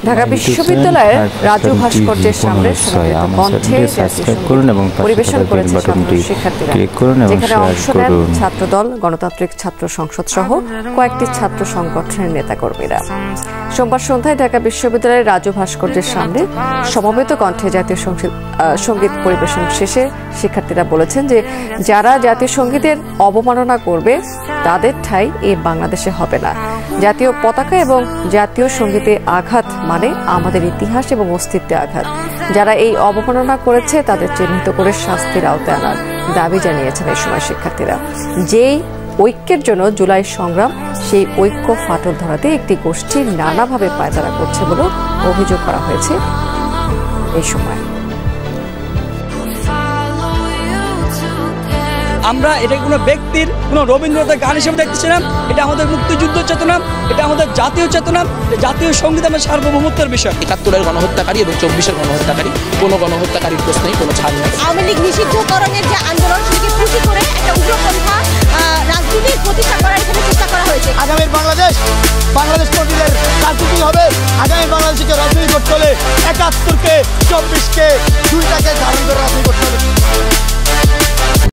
ঢাকা বিশ্ববিদ্যালয়ের রাজু ভাস্কর্যের সামনে কণ্ঠে পরিবেশন করেছে শিক্ষার্থীরা, যেখানে অংশ নেন ছাত্রদল, গণতান্ত্রিক ছাত্র সংসদ সহ কয়েকটি ছাত্র সংগঠনের নেতাকর্মীরা। সোমবার সন্ধ্যায় ঢাকা বিশ্ববিদ্যালয়ের রাজু ভাস্কর্যের সামনে সমবেত কণ্ঠে জাতীয় সঙ্গীত পরিবেশন শেষে শিক্ষার্থীরা বলেছেন যে যারা জাতীয় সঙ্গীতের অবমাননা করবে তাদের ঠাঁই এই বাংলাদেশে হবে না। জাতীয় পতাকা এবং জাতীয় সঙ্গীতে আঘাত মানে আমাদের ইতিহাস এবং অস্তিত্বে আঘাত। যারা এই অবমাননা করেছে তাদের চিহ্নিত করে শাস্তির আওতায় আনার দাবি জানিয়েছেন এই সময় শিক্ষার্থীরা। যেই ঐক্যের জন্য জুলাই সংগ্রাম, সেই ঐক্য ফাটল ধরাতে একটি গোষ্ঠী নানাভাবে পায়তারা করছে বলে অভিযোগ করা হয়েছে এই সময়। আমরা এটা কোনো ব্যক্তির কোনো রবীন্দ্রনাথের গান হিসেবে দেখতেছি না, এটা আমাদের মুক্তিযুদ্ধ চেতনা, এটা আমাদের জাতীয় চেতনা, জাতীয় সঙ্গীত আমাদের সার্বভৌমত্বের বিষয়। ৭১-এর গণহত্যাকারী এবং ২৪-এর গণহত্যাকারী, কোনো গণহত্যাকারীর প্রশ্নেই কোনো ছাড় নেই। আওয়ামী লীগ নিষিদ্ধকরণের যে আন্দোলন, সেটাকে পুঁজি করে একটা উগ্রপন্থা রাজনীতির প্রতিষ্ঠা করার এখানে চেষ্টা করা হয়েছে। আগামীর বাংলাদেশ তৈরির রাজনীতি হবে। আগামী বাংলাদেশকে রাজনীতি করতে হলে ৭১-কে ২৪-কে ২টাকে ধারণ করে রাজনীতি করতে হবে।